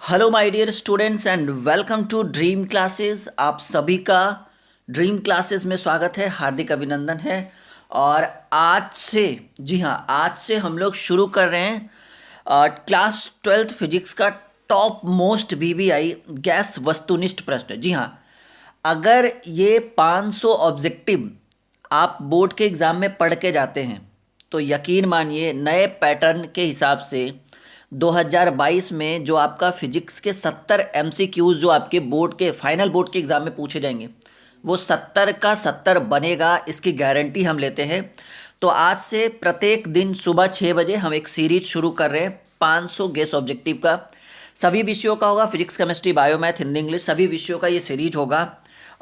Hello my dear students and welcome to dream classes. आप सभी का ड्रीम क्लासेस में स्वागत है, हार्दिक अभिनंदन है। और आज से, जी हाँ, आज से हम लोग शुरू कर रहे हैं क्लास 12th फिजिक्स का टॉप मोस्ट वीवीआई गैस वस्तुनिष्ठ प्रश्न। जी हाँ, अगर ये 500 ऑब्जेक्टिव आप बोर्ड के एग्ज़ाम में पढ़ के जाते हैं तो यकीन मानिए नए पैटर्न के हिसाब से 2022 में जो आपका फिजिक्स के 70 एमसीक्यूज जो आपके बोर्ड के फाइनल बोर्ड के एग्ज़ाम में पूछे जाएंगे वो 70 का 70 बनेगा, इसकी गारंटी हम लेते हैं। तो आज से प्रत्येक दिन सुबह 6 बजे हम एक सीरीज शुरू कर रहे हैं 500 गेस ऑब्जेक्टिव का। सभी विषयों का होगा, physics chemistry bio math Hindi English सभी विषयों का ये सीरीज होगा।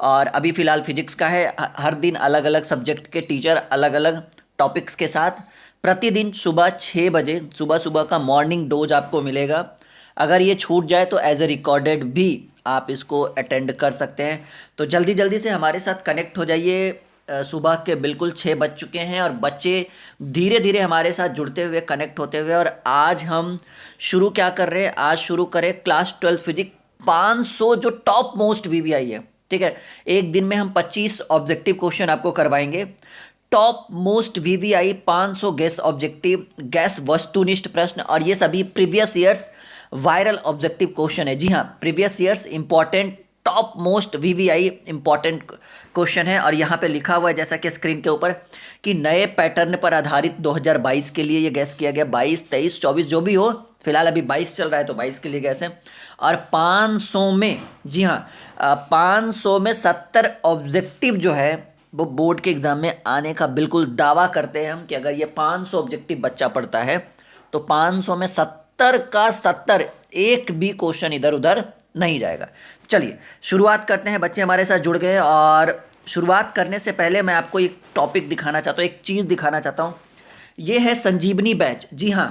और अभी फ़िलहाल फिजिक्स का है, हर दिन अलग अलग सब्जेक्ट के टीचर अलग अलग टॉपिक्स के साथ प्रतिदिन सुबह 6 बजे सुबह सुबह का मॉर्निंग डोज आपको मिलेगा। अगर ये छूट जाए तो एज ए रिकॉर्डेड भी आप इसको अटेंड कर सकते हैं। तो जल्दी जल्दी से हमारे साथ कनेक्ट हो जाइए। सुबह के बिल्कुल 6 बज चुके हैं और बच्चे धीरे धीरे हमारे साथ जुड़ते हुए कनेक्ट होते हुए, और आज हम शुरू क्या कर रहे हैं, आज शुरू करें क्लास 12 फिजिक्स 500 जो टॉप मोस्ट वीवीआई है। ठीक है, एक दिन में हम 25 ऑब्जेक्टिव क्वेश्चन आपको करवाएंगे। Top most VVI 500 gas objective gas वस्तुनिष्ठ प्रश्न, और ये सभी previous years viral objective question है। जी हाँ, previous years important top most VVI important question है। और यहाँ पे लिखा हुआ है जैसा कि स्क्रीन के ऊपर कि नए पैटर्न पर आधारित 2022 के लिए ये गैस किया गया। 22 23 24 जो भी हो, फिलहाल अभी 22 चल रहा है तो 22 के लिए गैस है। और 500 में, जी हाँ, 500 में 70 ऑब्जेक्टिव जो है वो बोर्ड के एग्ज़ाम में आने का बिल्कुल दावा करते हैं हम कि अगर ये 500 ऑब्जेक्टिव बच्चा पढ़ता है तो 500 में 70 का 70 एक भी क्वेश्चन इधर उधर नहीं जाएगा। चलिए शुरुआत करते हैं, बच्चे हमारे साथ जुड़ गए। और शुरुआत करने से पहले मैं आपको एक टॉपिक दिखाना चाहता हूँ, एक चीज़ दिखाना चाहता हूँ। ये है संजीवनी बैच। जी हाँ,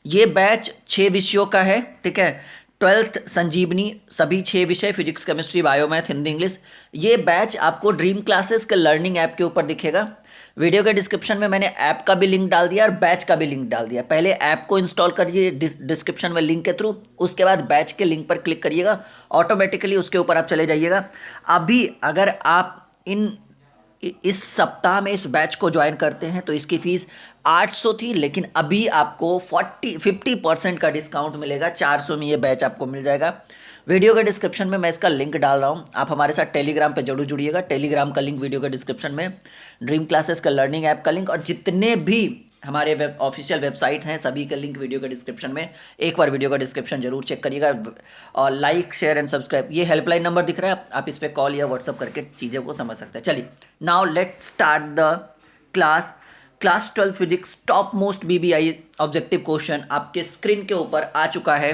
ये बैच 6 विषयों का है। ठीक है, 12th संजीवनी, सभी 6 विषय physics chemistry bio math Hindi English. ये बैच आपको ड्रीम क्लासेस के लर्निंग ऐप के ऊपर दिखेगा। वीडियो के डिस्क्रिप्शन में मैंने ऐप का भी लिंक डाल दिया और बैच का भी लिंक डाल दिया। पहले ऐप को इंस्टॉल करिए डिस्क्रिप्शन में लिंक के थ्रू, उसके बाद बैच के लिंक पर क्लिक करिएगा, ऑटोमेटिकली उसके ऊपर आप चले जाइएगा। अभी अगर आप इस सप्ताह में इस बैच को ज्वाइन करते हैं तो इसकी फ़ीस 800 थी, लेकिन अभी आपको 50% का डिस्काउंट मिलेगा। 400 में ये बैच आपको मिल जाएगा। वीडियो के डिस्क्रिप्शन में मैं इसका लिंक डाल रहा हूँ, आप हमारे साथ टेलीग्राम पे जरूर जुड़िएगा। टेलीग्राम का लिंक वीडियो के डिस्क्रिप्शन में, ड्रीम क्लासेस का लर्निंग ऐप का लिंक, और जितने भी हमारे ऑफिशियल वेबसाइट हैं सभी का लिंक वीडियो के डिस्क्रिप्शन में। एक बार वीडियो का डिस्क्रिप्शन जरूर चेक करिएगा। और लाइक शेयर एंड सब्सक्राइब, ये हेल्पलाइन नंबर दिख रहा है, आप इस पर कॉल या व्हाट्सअप करके चीज़ों को समझ सकते हैं। चलिए now let start the class. Class 12 physics top most VVI objective question आपके स्क्रीन के ऊपर आ चुका है।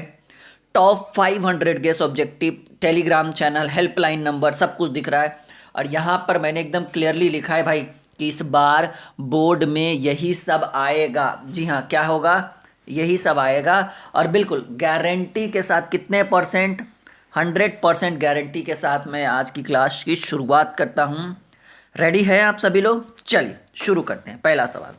Top 500 guess objective, Telegram channel, helpline number, सब कुछ दिख रहा है। और यहाँ पर मैंने एकदम क्लियरली लिखा है भाई कि इस बार बोर्ड में यही सब आएगा। जी हाँ, क्या होगा, यही सब आएगा। और बिल्कुल गारंटी के साथ, कितने परसेंट, 100% गारंटी के साथ मैं आज की क्लास की शुरुआत करता हूँ। रेडी है आप सभी लोग? चलिए शुरू करते हैं। पहला सवाल,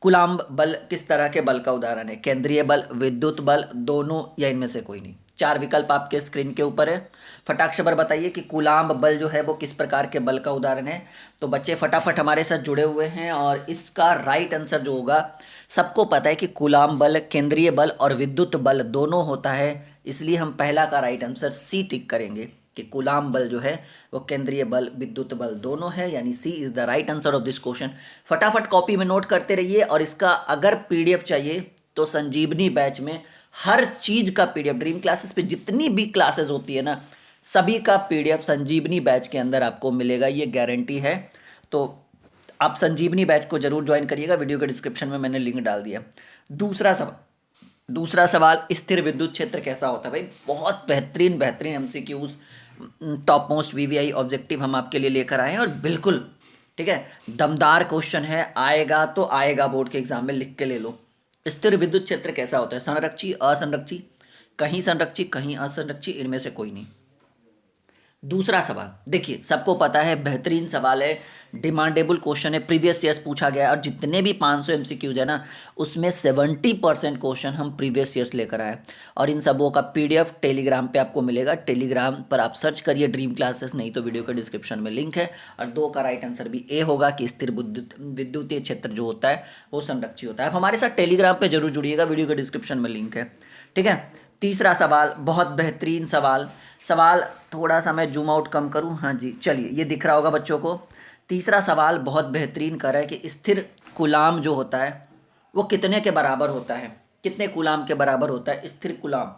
कूलाम्ब बल किस तरह के बल का उदाहरण है? केंद्रीय बल, विद्युत बल, दोनों, या इनमें से कोई नहीं? 4 विकल्प आपके स्क्रीन के ऊपर है। फटाक से बताइए कि कूलाम्ब बल जो है वो किस प्रकार के बल का उदाहरण है। तो बच्चे फटाफट हमारे साथ जुड़े हुए हैं, और इसका राइट आंसर जो होगा, सबको पता है कि कूलाम्ब बल केंद्रीय बल और विद्युत बल दोनों होता है, इसलिए हम पहला का राइट आंसर सी टिक करेंगे कि कूलाम्ब बल जो है वो केंद्रीय बल विद्युत बल दोनों है, यानी C is the right answer of this question. फटाफट कॉपी में नोट करते रहिए। और इसका अगर पीडीएफ चाहिए तो संजीवनी बैच में हर चीज का पीडीएफ, ड्रीम क्लासेस पे जितनी भी क्लासेस होती है ना, सभी का पीडीएफ संजीवनी बैच के अंदर आपको मिलेगा, ये गारंटी है। तो आप संजीवनी बैच को जरूर ज्वाइन करिएगा, वीडियो के डिस्क्रिप्शन में मैंने लिंक डाल दिया। दूसरा सवाल, स्थिर विद्युत क्षेत्र कैसा होता है? भाई बहुत बेहतरीन बेहतरीन MCQs, top most VVI objective हम आपके लिए लेकर आए हैं, और बिल्कुल ठीक है, दमदार क्वेश्चन है, आएगा तो आएगा, बोर्ड के एग्जाम में लिख के ले लो। स्थिर विद्युत क्षेत्र कैसा होता है? संरक्षी, असंरक्षी, कहीं संरक्षी कहीं असंरक्षी, इनमें से कोई नहीं। दूसरा सवाल देखिए, सबको पता है, बेहतरीन सवाल है, डिमांडेबल क्वेश्चन है, प्रीवियस ईयर्स पूछा गया है, और जितने भी 500 MCQs है ना, उसमें 70% क्वेश्चन हम प्रीवियस ईयर्स लेकर आए। और इन सबों का PDF टेलीग्राम पे आपको मिलेगा। टेलीग्राम पर आप सर्च करिए ड्रीम क्लासेस, नहीं तो वीडियो के डिस्क्रिप्शन में लिंक है। और 2 का राइट आंसर भी ए होगा कि स्थिर विद्युतीय क्षेत्र जो होता है वो संरक्षित होता है। आप हमारे साथ टेलीग्राम पे जरूर जुड़िएगा, वीडियो के डिस्क्रिप्शन में लिंक है, ठीक है। तीसरा सवाल, बहुत बेहतरीन सवाल। सवाल थोड़ा सा मैं जूम आउट कम करूं, हाँ जी, चलिए, ये दिख रहा होगा बच्चों को। तीसरा सवाल बहुत बेहतरीन कर रहा है कि स्थिर कूलाम जो होता है वो कितने के बराबर होता है, कितने कूलाम के बराबर होता है स्थिर कूलाम।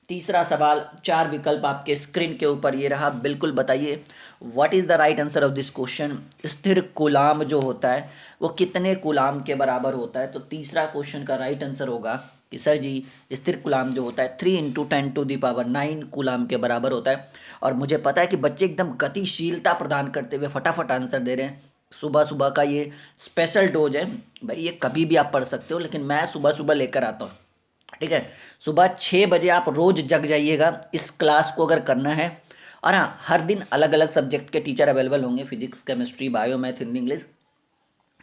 तीसरा सवाल, 4 विकल्प आपके स्क्रीन के ऊपर ये रहा, बिल्कुल बताइए what is the right answer of this question. स्थिर कूलाम जो होता है वो कितने कूलाम के बराबर होता है। तो तीसरा क्वेश्चन का राइट आंसर होगा कि सर जी, स्थिर कूलाम जो होता है 3 × 10⁹ कूलाम के बराबर होता है। और मुझे पता है कि बच्चे एकदम गतिशीलता प्रदान करते हुए फटाफट आंसर दे रहे हैं। सुबह सुबह का ये स्पेशल डोज है भाई, ये कभी भी आप पढ़ सकते हो, लेकिन मैं सुबह सुबह लेकर आता हूँ, ठीक है। सुबह 6 बजे आप रोज जग जाइएगा इस क्लास को अगर करना है। और हाँ, हर दिन अलग अलग सब्जेक्ट के टीचर अवेलेबल होंगे, physics, chemistry, bio, math, Hindi, English,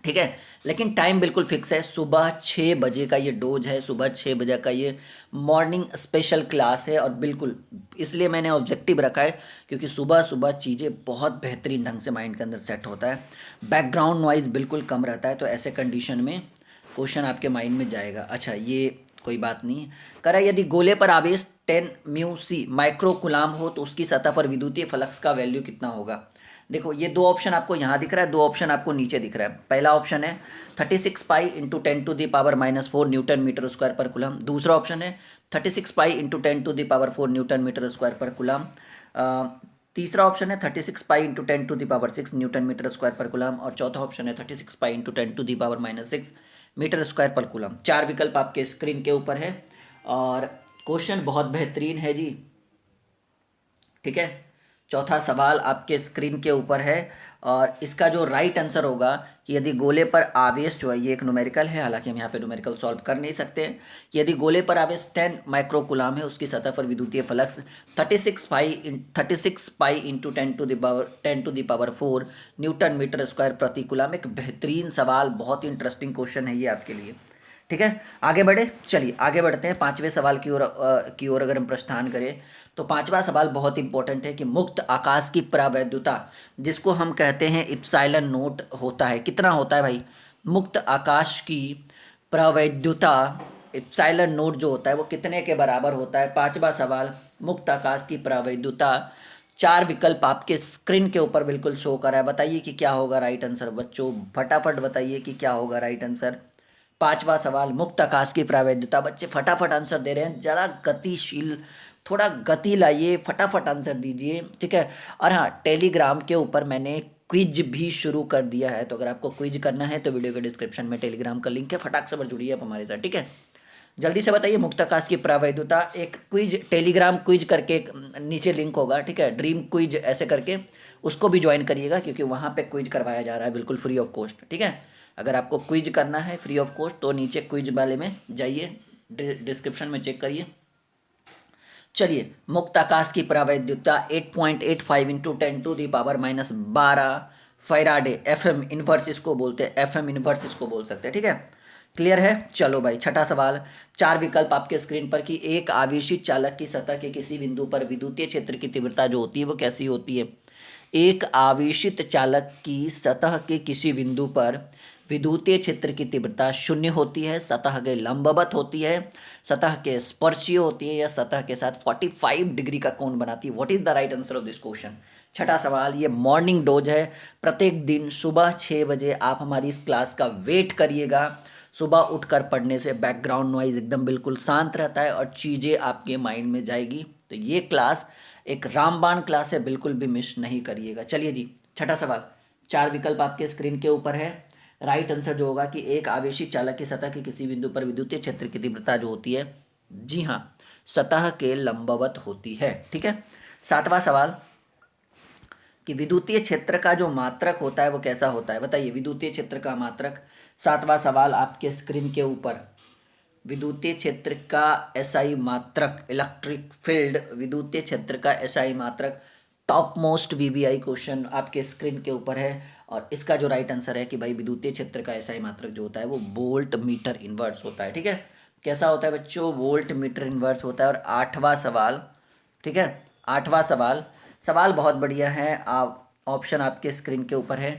ठीक है। लेकिन टाइम बिल्कुल फिक्स है, सुबह 6 बजे का ये डोज है, सुबह 6 बजे का ये मॉर्निंग स्पेशल क्लास है। और बिल्कुल इसलिए मैंने ऑब्जेक्टिव रखा है क्योंकि सुबह सुबह चीज़ें बहुत बेहतरीन ढंग से माइंड के अंदर सेट होता है, बैकग्राउंड नॉइज बिल्कुल कम रहता है। तो ऐसे कंडीशन में क्वेश्चन आपके माइंड में जाएगा। अच्छा, ये कोई बात नहीं है। कह रहा है यदि गोले पर आवेश 10 μc माइक्रो कूलाम हो तो उसकी सतह पर विद्युतीय फ्लक्स का वैल्यू कितना होगा। देखो, ये 2 ऑप्शन आपको यहाँ दिख रहा है, 2 ऑप्शन आपको नीचे दिख रहा है। पहला ऑप्शन है 36 pi into 10⁻⁻⁴ newton metre square पर कूलम। दूसरा ऑप्शन है 36 pi into 10⁻⁴ newton metre square पर कूलम। तीसरा ऑप्शन है 36 pi into 10⁻⁶ newton metre square पर कूलम। और चौथा ऑप्शन है 36 पाई इंटू 10⁻⁻⁶ मीटर स्क्वायर पर कूलम। 4 विकल्प आपके स्क्रीन के ऊपर है और क्वेश्चन बहुत बेहतरीन है जी, ठीक है। चौथा सवाल आपके स्क्रीन के ऊपर है और इसका जो राइट आंसर होगा कि यदि गोले पर आवेश जो है, ये एक न्यूमेरिकल है, हालांकि हम यहाँ पे न्यूमेरिकल सॉल्व कर नहीं सकते हैं, कि यदि गोले पर आवेश 10 माइक्रो कूलाम है, उसकी सतह पर विद्युतीय flux 36 pi into 10⁻⁴ newton metre square प्रति कूलाम। एक बेहतरीन सवाल, बहुत ही इंटरेस्टिंग क्वेश्चन है ये आपके लिए, ठीक है। आगे बढ़े, चलिए आगे बढ़ते हैं 5वें सवाल की ओर अगर हम प्रस्थान करें तो 5वां सवाल बहुत इंपॉर्टेंट है कि मुक्त आकाश की प्रावैधुता, जिसको हम कहते हैं इप्सिलॉन नोट होता है, कितना होता है भाई। मुक्त आकाश की प्रावैधुता, इप्सिलॉन नोट जो होता है वो कितने के बराबर होता है। 5वां सवाल, मुक्त आकाश की प्रावैधुता। 4 विकल्प आपके स्क्रीन के ऊपर बिल्कुल शो कर रहा है, बताइए कि क्या होगा राइट आंसर। बच्चों फटाफट बताइए कि क्या होगा राइट आंसर। 5वां सवाल, मुक्त आकाश की प्रावैधुता। बच्चे फटाफट आंसर दे रहे हैं, ज़्यादा गतिशील, थोड़ा गति लाइए, फटाफट आंसर दीजिए, ठीक है। और हाँ, टेलीग्राम के ऊपर मैंने क्विज भी शुरू कर दिया है, तो अगर आपको क्विज करना है तो वीडियो के डिस्क्रिप्शन में टेलीग्राम का लिंक है, फटाक से जुड़िए आप हमारे साथ, ठीक है। जल्दी से बताइए मुक्त आकाश की प्रावैधुता। एक क्विज, टेलीग्राम क्विज करके एक नीचे लिंक होगा, ठीक है, ड्रीम क्विज ऐसे करके, उसको भी ज्वाइन करिएगा क्योंकि वहाँ पे क्विज करवाया जा रहा है बिल्कुल फ्री ऑफ कॉस्ट, ठीक है। अगर आपको क्विज करना है फ्री ऑफ कॉस्ट तो नीचे क्विज वाले में जाइए, डिस्क्रिप्शन में चेक करिए। चलिए, मुक्त आकाश की प्रावैधुता 8.85 इंटू 10⁻⁻12 फैराडे, FM इनवर्स इसको बोलते हैं, FM इनवर्स इसको बोल सकते हैं, ठीक है। क्लियर है। चलो भाई, छठा सवाल। 4 विकल्प आपके स्क्रीन पर कि एक आवेशित चालक की सतह के किसी बिंदु पर विद्युतीय क्षेत्र की तीव्रता जो होती है वो कैसी होती है। एक आवेशित चालक की सतह के किसी बिंदु पर विद्युतीय क्षेत्र की तीव्रता 0 होती है, सतह के लंबवत होती है, सतह के स्पर्शीय होती है, या सतह के साथ 45 डिग्री का कोण बनाती है। What is the right answer of this question. छठा सवाल, ये मॉर्निंग डोज है, प्रत्येक दिन सुबह 6 बजे आप हमारी इस क्लास का वेट करिएगा। सुबह उठकर पढ़ने से बैकग्राउंड नॉइज एकदम बिल्कुल शांत रहता है और चीज़ें आपके माइंड में जाएगी। तो ये क्लास एक रामबाण क्लास है, बिल्कुल भी मिस नहीं करिएगा। चलिए जी, छठा सवाल। 4 विकल्प आपके स्क्रीन के ऊपर है। राइट आंसर जो होगा कि एक आवेशित चालक की सतह के किसी बिंदु पर विद्युतीय क्षेत्र की तीव्रता जो होती है, जी हाँ, सतह के लंबवत होती है, ठीक है। 7वां सवाल कि विद्युतीय क्षेत्र का जो मात्रक होता है वो कैसा होता है, बताइए विद्युतीय क्षेत्र का मात्रक। 7वां सवाल आपके स्क्रीन के ऊपर, विद्युतीय क्षेत्र का एसआई मात्रक, इलेक्ट्रिक फील्ड, विद्युतीय क्षेत्र का एसआई मात्रक, टॉप मोस्ट वीवीआई क्वेश्चन आपके स्क्रीन के ऊपर है। और इसका जो राइट आंसर है कि भाई विद्युतीय क्षेत्र का SI मात्रक जो होता है वो वोल्ट मीटर इनवर्स होता है। ठीक है, कैसा होता है बच्चों? वोल्ट मीटर इनवर्स होता है। और 8वां सवाल, ठीक है, 8वां सवाल, सवाल बहुत बढ़िया है। आप ऑप्शन आपके स्क्रीन के ऊपर है।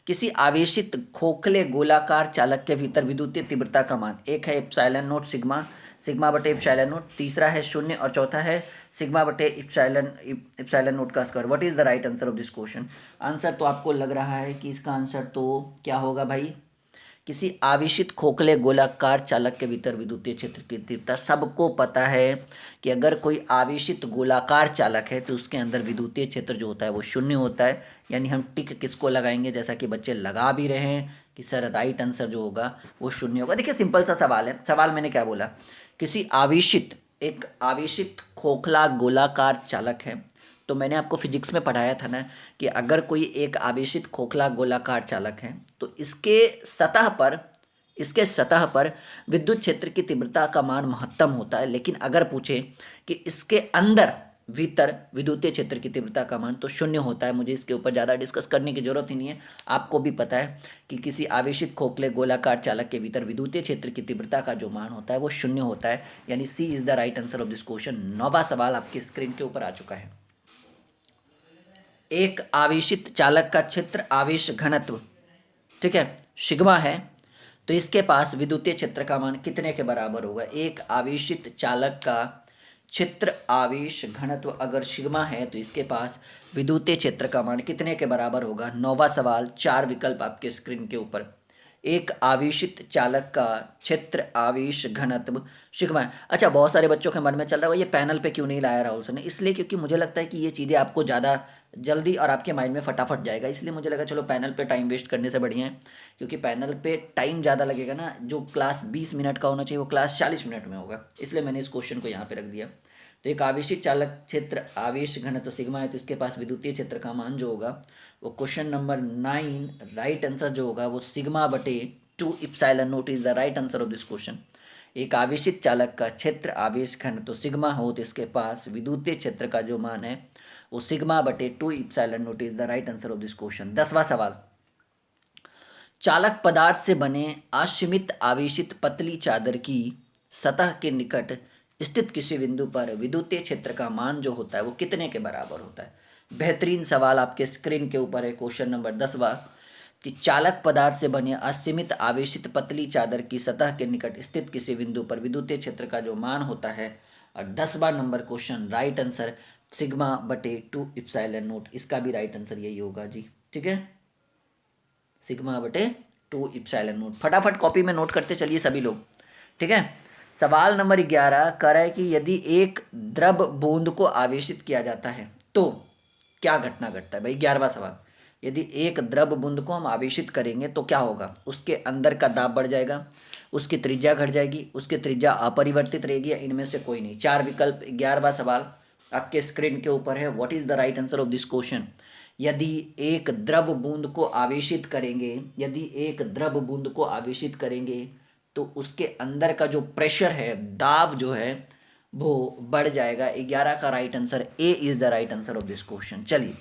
किसी आवेशित खोखले गोलाकार चालक के भीतर विद्युतीय तीव्रता का मान, एक है एप्सिलॉन नोट सिग्मा, सिग्मा बटे एप्सिलॉन नोट, तीसरा है शून्य और चौथा है सिग्मा बटे एप्सिलॉन नोट का square. What is the right answer of this question? Answer तो आपको लग रहा है कि इसका आंसर तो क्या होगा भाई? किसी आवेशित खोखले गोलाकार चालक के भीतर विद्युतीय क्षेत्र की तीव्रता। सबको पता है कि अगर कोई आवेशित गोलाकार चालक है तो उसके अंदर विद्युतीय क्षेत्र जो होता है वो शून्य होता है। यानी हम टिक किसको लगाएंगे, जैसा कि बच्चे लगा भी रहे हैं कि सर राइट आंसर जो होगा वो शून्य होगा। देखिए सिंपल सा सवाल है। सवाल मैंने क्या बोला? किसी आवेशित, एक आवेशित खोखला गोलाकार चालक है। तो मैंने आपको फिजिक्स में पढ़ाया था ना कि अगर कोई एक आवेशित खोखला गोलाकार चालक है तो इसके सतह पर विद्युत क्षेत्र की तीव्रता का मान महत्तम होता है। लेकिन अगर पूछे कि इसके अंदर भीतर विद्युतीय क्षेत्र की तीव्रता का मान, तो शून्य होता है। मुझे इसके ऊपर ज़्यादा डिस्कस करने की जरूरत ही नहीं है। आपको भी पता है कि किसी आवेशित खोखले गोलाकार चालक के भीतर विद्युतीय क्षेत्र की तीव्रता का जो मान होता है वो शून्य होता है। यानी C is the right answer of this question. 9वां सवाल आपके स्क्रीन के ऊपर आ चुका है। एक आवेशित चालक का क्षेत्र आवेश घनत्व, ठीक है, सिग्मा है, तो इसके पास विद्युतीय क्षेत्र का मान कितने के बराबर होगा? एक आवेशित चालक का क्षेत्र आवेश घनत्व अगर सिग्मा है तो इसके पास विद्युतीय क्षेत्र का मान कितने के बराबर होगा? 9वां सवाल, 4 विकल्प आपके स्क्रीन के ऊपर। एक आवेशित चालक का क्षेत्र आवेश घनत्व सिग्मा है। अच्छा, बहुत सारे बच्चों के मन में चल रहा है ये पैनल पे क्यों नहीं लाया राहुल सर ने? इसलिए क्योंकि मुझे लगता है कि ये चीज़ें आपको ज़्यादा जल्दी और आपके माइंड में फटाफट जाएगा, इसलिए मुझे लगा चलो पैनल पे टाइम वेस्ट करने से बढ़िया है। क्योंकि पैनल पे टाइम ज़्यादा लगेगा ना, जो क्लास 20 मिनट का होना चाहिए वो क्लास 40 मिनट में होगा, इसलिए मैंने इस क्वेश्चन को यहाँ पे रख दिया। तो एक आवेशित चालक क्षेत्र आवेश घनत्व सिग्मा है, तो इसके पास विद्युतीय क्षेत्र का मान जो होगा वो क्वेश्चन नंबर 9 राइट आंसर जो होगा वो सिग्मा बटे 2 epsilon naught is the right answer of this question. एक आवेशित चालक का क्षेत्र आवेश घनत्व सिग्मा हो तो इसके पास विद्युतीय क्षेत्र का जो मान है वो सिग्मा बटे 2 epsilon naught is the right answer of this question. 10वां सवाल, चालक पदार्थ से बने असीमित आवेशित पतली चादर की सतह के निकट स्थित किसी बिंदु पर विद्युतीय क्षेत्र का मान जो होता है वो कितने के बराबर होता है? बेहतरीन सवाल आपके स्क्रीन के ऊपर है। क्वेश्चन नंबर 10वां कि चालक पदार्थ से बने असीमित आवेशित पतली चादर की सतह के निकट स्थित किसी बिंदु पर विद्युतीय क्षेत्र का जो मान होता है। और 10वां number question, right answer sigma बटे 2 इप्सिलॉन नोट, इसका भी राइट आंसर यही होगा जी। ठीक है, सिग्मा बटे 2 इप्सिलॉन नोट। फटाफट कॉपी में नोट करते चलिए सभी लोग। ठीक है, सवाल नंबर 11 कह रहा है कि यदि एक द्रव बूंद को आवेशित किया जाता है तो क्या घटना घटता है? भाई 11वां सवाल, यदि एक द्रव बूंद को हम आवेशित करेंगे तो क्या होगा? उसके अंदर का दाब बढ़ जाएगा, उसकी त्रिज्या घट जाएगी, उसकी त्रिज्या अपरिवर्तित रहेगी, या इनमें से कोई नहीं। 4 विकल्प। 11वां सवाल आपके स्क्रीन के ऊपर है। What is the right answer of this question? यदि एक द्रव बूंद को आवेशित करेंगे, यदि एक द्रव बूंद को आवेशित करेंगे तो उसके अंदर का जो प्रेशर है, दाब जो है वो बढ़ जाएगा। 11 का right answer A is the right answer of this question. चलिए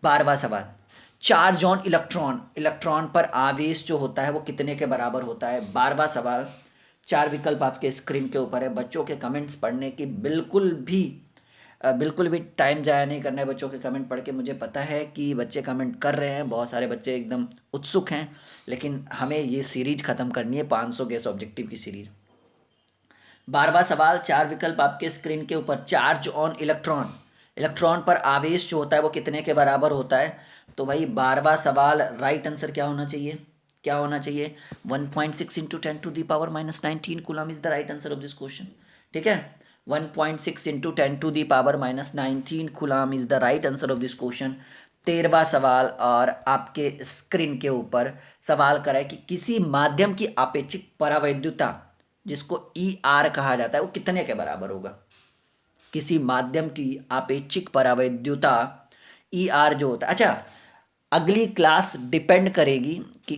12वां सवाल, चार्ज ऑन इलेक्ट्रॉन, इलेक्ट्रॉन पर आवेश जो होता है वो कितने के बराबर होता है? 12वां सवाल, 4 विकल्प आपके स्क्रीन के ऊपर है। बच्चों के कमेंट्स पढ़ने की बिल्कुल भी टाइम जाया नहीं करना है। बच्चों के कमेंट पढ़ के मुझे पता है कि बच्चे कमेंट कर रहे हैं, बहुत सारे बच्चे एकदम उत्सुक हैं, लेकिन हमें ये सीरीज ख़त्म करनी है, 500 गेस ऑब्जेक्टिव की सीरीज। 12वां सवाल, 4 विकल्प आपके स्क्रीन के ऊपर। चार्ज ऑन इलेक्ट्रॉन, इलेक्ट्रॉन पर आवेश जो होता है वो कितने के बराबर होता है? तो भाई 12वां सवाल राइट आंसर क्या होना चाहिए? क्या होना चाहिए? 1.6 into 10⁻⁻19 coulomb is the right answer of this question. ठीक है, 1.6 into 10⁻⁻19 coulomb is the right answer of this question. 13वां सवाल और आपके स्क्रीन के ऊपर सवाल करा है कि किसी माध्यम की आपेक्षिक परावैद्युता जिसको ER कहा जाता है वो कितने के बराबर होगा? किसी माध्यम की आपेक्षिक परावैद्युता ER जो होता है। अच्छा, अगली क्लास डिपेंड करेगी कि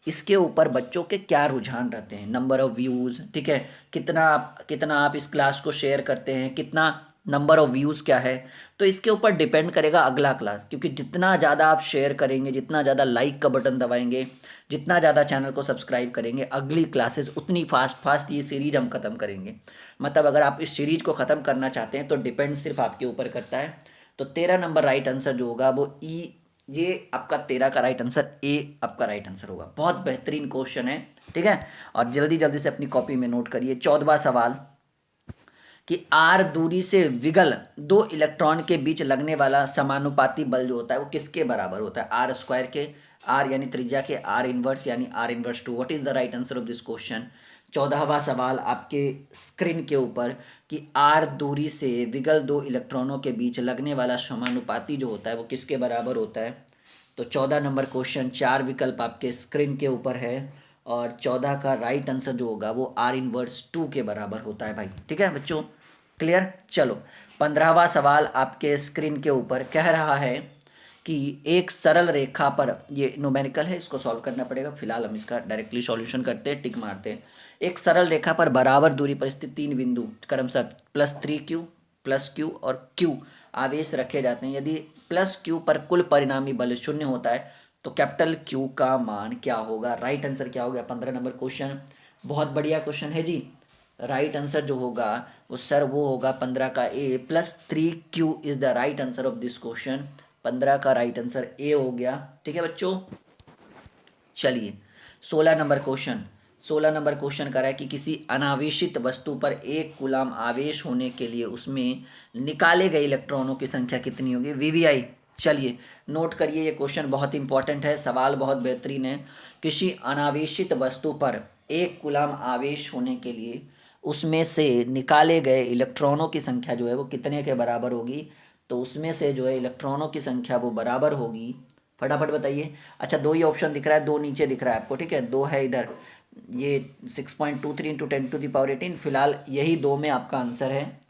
इसके ऊपर बच्चों के क्या रुझान रहते हैं, नंबर ऑफ़ व्यूज़, ठीक है, कितना आप इस क्लास को शेयर करते हैं, कितना नंबर ऑफ़ व्यूज़ क्या है, तो इसके ऊपर डिपेंड करेगा अगला क्लास। क्योंकि जितना ज़्यादा आप शेयर करेंगे, जितना ज़्यादा लाइक का बटन दबाएंगे, जितना ज़्यादा चैनल को सब्सक्राइब करेंगे, अगली क्लासेस उतनी फास्ट ये सीरीज़ हम ख़त्म करेंगे। मतलब अगर आप इस सीरीज़ को ख़त्म करना चाहते हैं तो डिपेंड सिर्फ आपके ऊपर करता है। तो 13 नंबर राइट आंसर जो होगा वो ई, ये आपका 13 का राइट आंसर, ए आपका राइट आंसर होगा। बहुत बेहतरीन क्वेश्चन है, ठीक है। और जल्दी जल्दी से अपनी कॉपी में नोट करिए। 14वां सवाल कि आर दूरी से विगल दो इलेक्ट्रॉन के बीच लगने वाला समानुपाती बल जो होता है वो किसके बराबर होता है? आर स्क्वायर के, आर यानी त्रिज्या के आर इनवर्स यानी R inverse two. What is the right answer of this question? 14वां सवाल आपके स्क्रीन के ऊपर कि आर दूरी से विगल दो इलेक्ट्रॉनों के बीच लगने वाला समानुपाती जो होता है वो किसके बराबर होता है? तो 14 नंबर क्वेश्चन, 4 विकल्प आपके स्क्रीन के ऊपर है और 14 का राइट आंसर जो होगा वो आर इनवर्स 2 के बराबर होता है भाई, ठीक है बच्चों, क्लियर। चलो 15वां सवाल आपके स्क्रीन के ऊपर कह रहा है कि एक सरल रेखा पर, ये न्यूमेरिकल है, इसको सॉल्व करना पड़ेगा, फिलहाल हम इसका डायरेक्टली सॉल्यूशन करते हैं, टिक मारते हैं। एक सरल रेखा पर बराबर दूरी पर स्थित तीन बिंदु क्रमशः +3q, +q और q आवेश रखे जाते हैं। यदि +q पर कुल परिणामी बल शून्य होता है तो कैपिटल Q का मान क्या होगा? राइट आंसर क्या होगा? 15 नंबर क्वेश्चन, बहुत बढ़िया क्वेश्चन है जी। राइट आंसर जो होगा वो सर वो होगा 15 का ए, +3q is the right answer of this question. 15 का राइट आंसर ए हो गया, ठीक है बच्चों। चलिए 16 नंबर क्वेश्चन कर रहा है कि किसी अनावेशित वस्तु पर 1 कूलाम आवेश होने के लिए उसमें निकाले गए इलेक्ट्रॉनों की संख्या कितनी होगी? वीवीआई। चलिए नोट करिए, ये क्वेश्चन बहुत इंपॉर्टेंट है, सवाल बहुत बेहतरीन है। किसी अनावेशित वस्तु पर 1 कूलाम आवेश होने के लिए उसमें से निकाले गए इलेक्ट्रॉनों की संख्या जो है वो कितने के बराबर होगी? तो उसमें से जो है इलेक्ट्रॉनों की संख्या वो बराबर होगी, फटाफट बताइए। अच्छा, दो ही ऑप्शन दिख रहा है, दो नीचे दिख रहा है आपको, ठीक है, दो है इधर, ये 6.23 इंटू 10⁻18, फिलहाल यही दो में आपका आंसर है।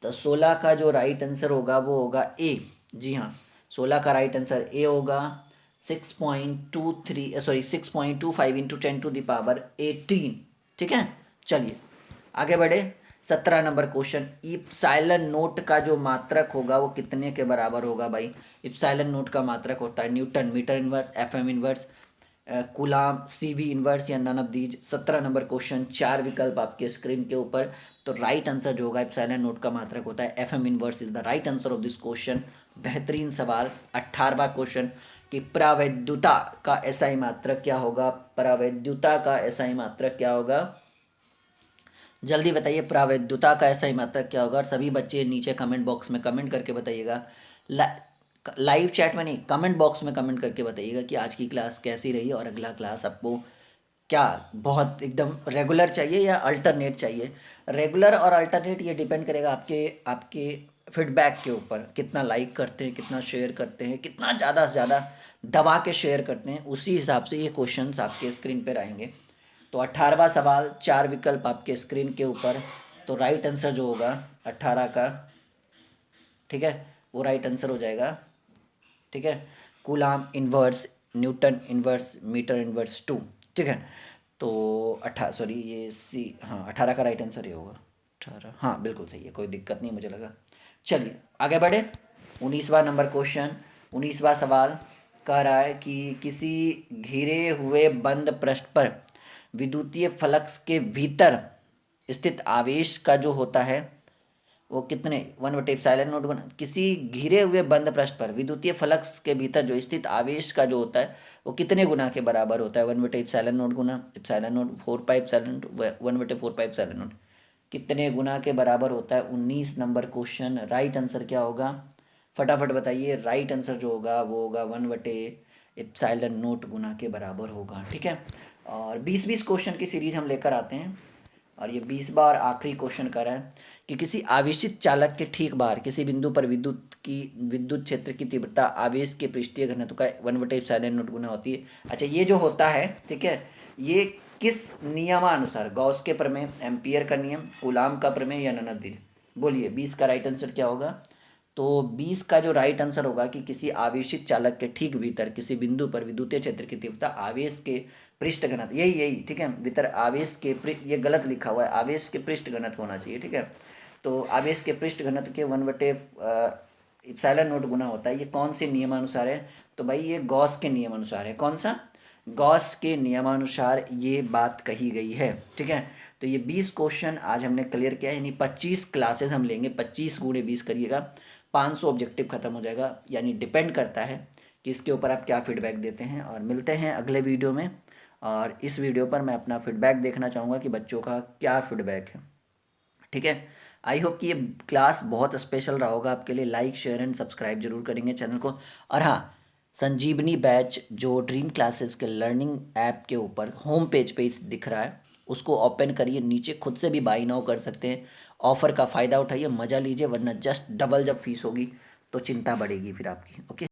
तो 16 का जो राइट आंसर होगा वो होगा ए। जी हाँ, 16 का राइट आंसर ए होगा। 6.25 इंटू 10⁻18, ठीक है। चलिए आगे बढ़े। 17 नंबर क्वेश्चन, इप्साइलन नोट का जो मात्रक होगा वो कितने के बराबर होगा भाई? इप्साइलन नोट का मात्रक होता है newton metre inverse, FM inverse, coulomb, CV inverse या none of these. 17 number question, 4 विकल्प आपके स्क्रीन के ऊपर। तो राइट आंसर जो होगा इप्सिलॉन नोट का मात्रक होता है FM inverse is the right answer of this question. बेहतरीन सवाल। 18वां क्वेश्चन कि प्रावैद्युता का एसआई मात्रक क्या होगा? प्रावैद्युता का एसआई मात्रक क्या होगा? जल्दी बताइए, प्रावैद्युता का एसआई मात्रक क्या होगा? और सभी बच्चे नीचे कमेंट बॉक्स में कमेंट करके बताइएगा। लाइव चैट में नहीं, कमेंट बॉक्स में कमेंट करके बताइएगा कि आज की क्लास कैसी रही और अगला क्लास आपको क्या बहुत एकदम रेगुलर चाहिए या अल्टरनेट चाहिए। रेगुलर और अल्टरनेट ये डिपेंड करेगा आपके आपके फीडबैक के ऊपर, कितना लाइक करते हैं, कितना शेयर करते हैं, कितना ज़्यादा से ज़्यादा दबा के शेयर करते हैं, उसी हिसाब से ये क्वेश्चंस आपके स्क्रीन पर आएंगे। तो 18वां सवाल, 4 विकल्प आपके स्क्रीन के ऊपर। तो राइट आंसर जो होगा 18 का, ठीक है, वो राइट आंसर हो जाएगा, ठीक है, coulomb inverse, newton inverse, metre inverse 2, ठीक है। तो 18 का राइट आंसर ये होगा 18, हाँ बिल्कुल सही है, कोई दिक्कत नहीं मुझे लगा। चलिए आगे बढ़े। 19वां नंबर क्वेश्चन, 19वां सवाल कह रहा है कि किसी घिरे हुए बंद पृष्ठ पर विद्युतीय फ्लक्स के भीतर स्थित आवेश का जो होता है वो कितने 1/ε0 गुना, किसी घिरे हुए बंद पृष्ठ पर विद्युतीय फ्लक्स के भीतर जो स्थित आवेश का जो होता है वो कितने गुना के बराबर होता है? 1/ε0 गुना ε0 4πε0 1/4πε0, कितने गुना के बराबर होता है? 19 नंबर क्वेश्चन, राइट आंसर क्या होगा? फटाफट बताइए। राइट आंसर जो होगा वो होगा 1/ε0 गुना के बराबर होगा, ठीक है। और 20-20 क्वेश्चन की सीरीज हम लेकर आते हैं और ये 20 बार आखिरी क्वेश्चन कर रहा है कि किसी आवेशित चालक के ठीक बाहर किसी बिंदु पर विद्युत क्षेत्र की तीव्रता आवेश के पृष्ठीय घनत्व का 1/ε0 गुना होती है। अच्छा, ये जो होता है, ठीक है, ये किस नियमानुसार? गॉस के प्रमेय, एम्पियर का नियम, कूलाम का प्रमेय या नन ऑफ दीज? बोलिए 20 का राइट आंसर क्या होगा? तो 20 का जो राइट आंसर होगा कि किसी आवेशित चालक के ठीक भीतर किसी बिंदु पर विद्युतीय क्षेत्र की तीव्रता आवेश के पृष्ठ घनत्व, यही ठीक है, भीतर आवेश के ये गलत लिखा हुआ है, आवेश के पृष्ठ घनत्व होना चाहिए, ठीक है। तो आवेश के पृष्ठ घनत्व के 1/ε0 गुना होता है। ये कौन से नियमानुसार है? तो भाई ये गॉस के नियमानुसार है। कौन सा? गॉस के नियमानुसार ये बात कही गई है, ठीक है। तो ये 20 क्वेश्चन आज हमने क्लियर किया है, यानी 25 क्लासेस हम लेंगे, 25 गुणे 20 करिएगा, 500 ऑब्जेक्टिव खत्म हो जाएगा। यानी डिपेंड करता है कि इसके ऊपर आप क्या फीडबैक देते हैं। और मिलते हैं अगले वीडियो में, और इस वीडियो पर मैं अपना फीडबैक देखना चाहूँगा कि बच्चों का क्या फीडबैक है, ठीक है। आई होप कि ये क्लास बहुत स्पेशल रहा होगा आपके लिए। लाइक शेयर एंड सब्सक्राइब जरूर करेंगे चैनल को। और हाँ, संजीवनी बैच जो ड्रीम क्लासेस के लर्निंग ऐप के ऊपर होम पेज पे दिख रहा है, उसको ओपन करिए, नीचे खुद से भी बाई नाउ कर सकते हैं। ऑफ़र का फ़ायदा उठाइए, मज़ा लीजिए, वरना जस्ट डबल जब फीस होगी तो चिंता बढ़ेगी फिर आपकी। ओके।